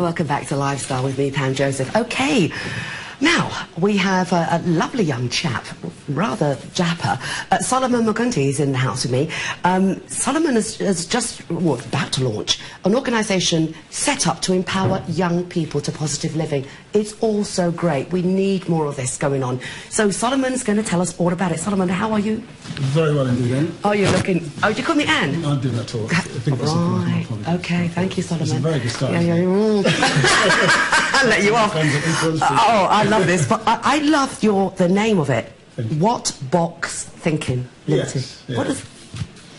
Welcome back to Lifestyle with me, Pam Joseph. Okay, now we have a lovely young chap, rather dapper. Solomon Mugondi is in the house with me. Solomon has just, well, about to launch an organisation set up to empower young people to positive living. It's all so great. We need more of this going on. So Solomon's going to tell us all about it. Solomon, how are you? Very well indeed, Anne. Oh, you're looking... Oh, did you call me Anne? I didn't at all. I think right. Okay, thank you, Solomon. It's a very good start. Yeah. I'll let you off. Oh, I love this. But I love the name of it. What Box Thinking Ltd. Yes, yeah. What is...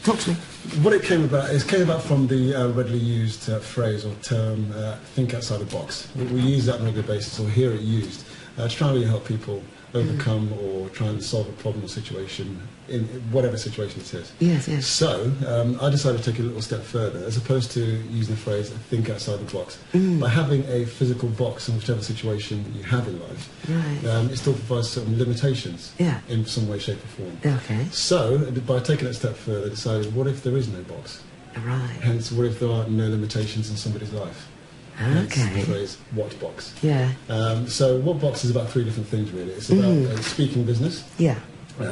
Talk to me. What it came about from the readily used phrase or term, think outside the box. We use that on a regular basis, or hear it used, to try and really help people overcome or try and solve a problem or situation in whatever situation it is. Yes, yes. So I decided to take it a little step further, as opposed to using the phrase think outside the box. By having a physical box in whichever situation you have in life, right. It still provides certain limitations in some way, shape or form. Okay. So by taking it a step further, I decided, what if there is no box? Right. Hence, what if there are no limitations in somebody's life? Okay. Hence the phrase, what box? Yeah. So what box is about three different things, really. It's about a speaking business. Yeah.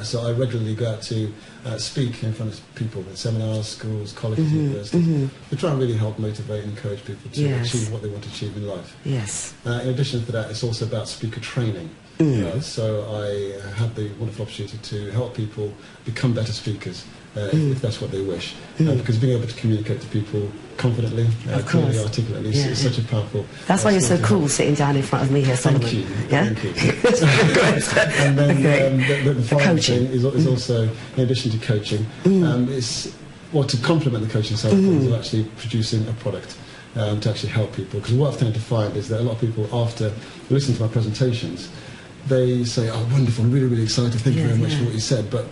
So I regularly go out to speak in front of people at seminars, schools, colleges, universities. To try and really help motivate and encourage people to achieve what they want to achieve in life. Yes. In addition to that, it's also about speaker training. So I have the wonderful opportunity to help people become better speakers, if that's what they wish. Because being able to communicate to people confidently, clearly, articulately, is such a powerful... That's why you're so cool sitting down in front of me here, Solomon. Thank you. Yeah? Thank you. And then the final thing is also, in addition to coaching, it's to complement the coaching side of things, is actually producing a product to actually help people. Because what I've tended to find is that a lot of people, after listening to my presentations, they say, oh, wonderful, I'm really, really excited, thank you very much for what you said, but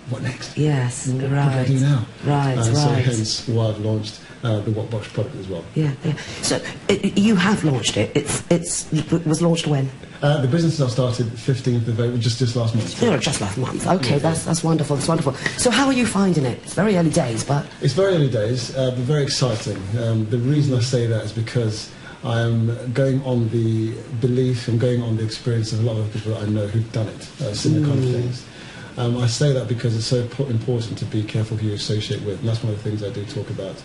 what next? Yes, what do I do now? Right, So hence why I've launched the What Box product as well. Yeah. So you have launched it. It was launched when? The business I started 15th of April, just last month. Yeah, just last month. Okay, that's wonderful. That's wonderful. So how are you finding it? It's very early days, but... It's very early days, but very exciting. The reason I say that is because I'm going on the belief and going on the experience of a lot of people that I know who've done it, similar kind of things. I say that because it's so important to be careful who you associate with, and that's one of the things I do talk about.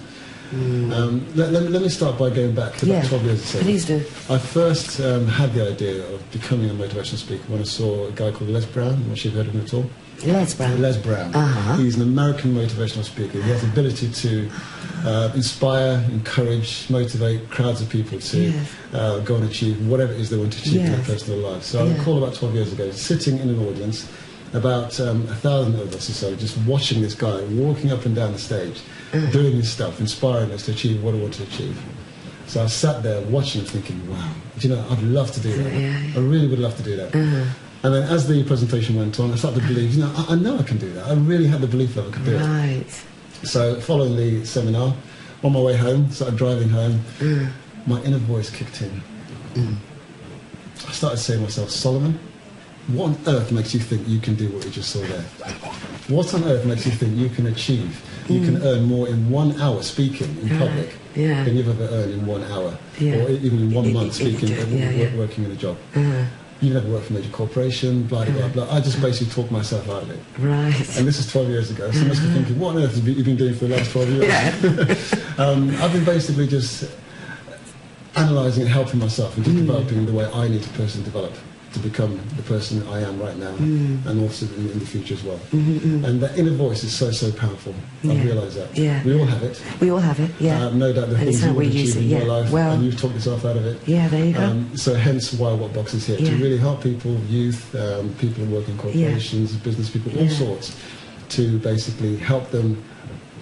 Let me start by going back to about 12 years ago. Please do. I first had the idea of becoming a motivational speaker when I saw a guy called Les Brown. I'm not sure if you've heard of him at all. Les Brown? Les Brown. He's an American motivational speaker. He has the ability to inspire, encourage, motivate crowds of people to go and achieve whatever it is they want to achieve in their personal life. So I recall about 12 years ago, sitting in an audience, about 1,000 of us or so, just watching this guy walking up and down the stage, doing his stuff, inspiring us to achieve what I want to achieve. So I sat there watching him thinking, wow, do you know, I'd love to do that. I really would love to do that. And then as the presentation went on, I started to believe, you know, I know I can do that. I really had the belief that I could do it. So following the seminar, on my way home, started driving home, my inner voice kicked in. I started saying to myself, Solomon, what on earth makes you think you can do what you just saw there? What on earth makes you think you can achieve, you can earn more in 1 hour speaking in public than you've ever earned in 1 hour, or even in 1 month speaking, working in a job? You never worked for a major corporation, blah, blah, blah. I just basically talked myself out of it. Right. And this is 12 years ago, so I must be thinking, what on earth have you been doing for the last 12 years? I've been basically just analysing and helping myself and just developing the way I need to personally develop to become the person I am right now, and also in the future as well. And that inner voice is so, so powerful. I realise that. We all have it. We all have it, no doubt the things you want to achieve in your life, and you've talked yourself out of it. Yeah, there you go. So hence why What Box is here, to really help people, youth, people who work in corporations, business people, all sorts, to basically help them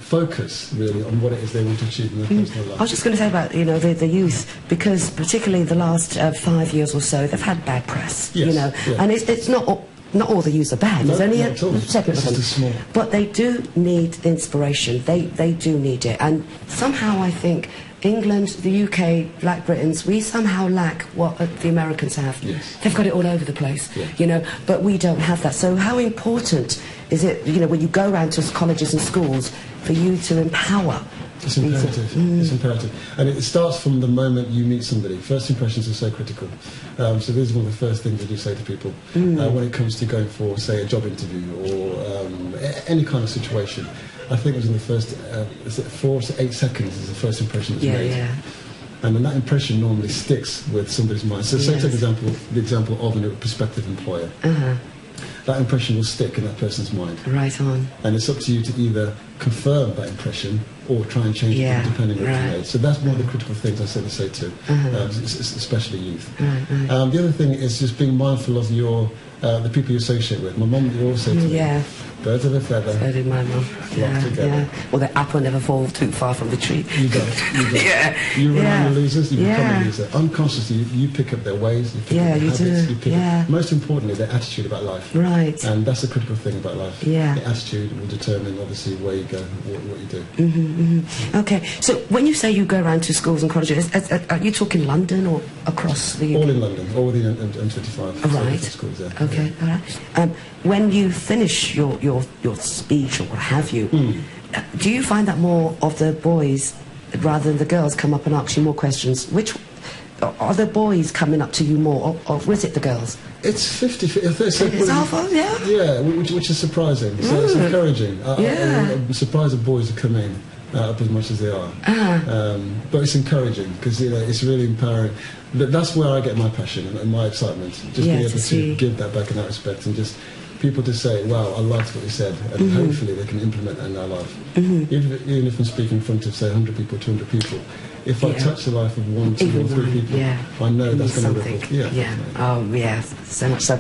focus really on what it is they want to achieve in their personal life. I was just going to say about the youth, because particularly the last 5 years or so they've had bad press, and it's not all the youth are bad. There's only a segment of them, but they do need inspiration. They do need it, and somehow I think England, the UK, Black Britons, we somehow lack what the Americans have. They've got it all over the place, but we don't have that. So how important is it, when you go around to colleges and schools, for you to empower It's imperative. It's imperative. And it starts from the moment you meet somebody. First impressions are so critical. So this is one of the first things I do say to people when it comes to going for, say, a job interview or any kind of situation. I think it was in the first 4 to 8 seconds is the first impression that's made. Yeah. And then that impression normally sticks with somebody's mind. So say, for example, the example of a prospective employer. That impression will stick in that person's mind. Right on. And it's up to you to either confirm that impression or try and change it depending on what you made. So that's one of the critical things I certainly say to, especially youth. The other thing is just being mindful of the people you associate with. My mum would always say to me, birds of a feather. So did my mum. Well, the apple never falls too far from the tree. You don't. You remain the losers, you become a loser. Unconsciously, you pick up their ways, you pick up their habits, you pick up, most importantly, their attitude about life. Right. And that's the critical thing about life. The attitude will determine, obviously, where you go and what you do. Okay, so when you say you go around to schools and colleges, are you talking London or across the UK? All in London, all within M25. Right. Schools, Okay, all right. When you finish your speech or what have you, do you find that more of the boys rather than the girls come up and ask you more questions? Which are the boys coming up to you more, or is it the girls? It's 50-50. It's half of, yeah, which is surprising. So it's encouraging. I'm surprised the boys are coming up as much as they are. But it's encouraging because it's really empowering. That's where I get my passion and my excitement. Just being able to give that back in that respect and just people to say, wow, I liked what you said, and hopefully they can implement that in their life. Even if I'm speaking in front of, say, 100 people, 200 people, if I touch the life of 1, 2, or 3 people, I know that's going to ripple. Oh, yeah, so much so.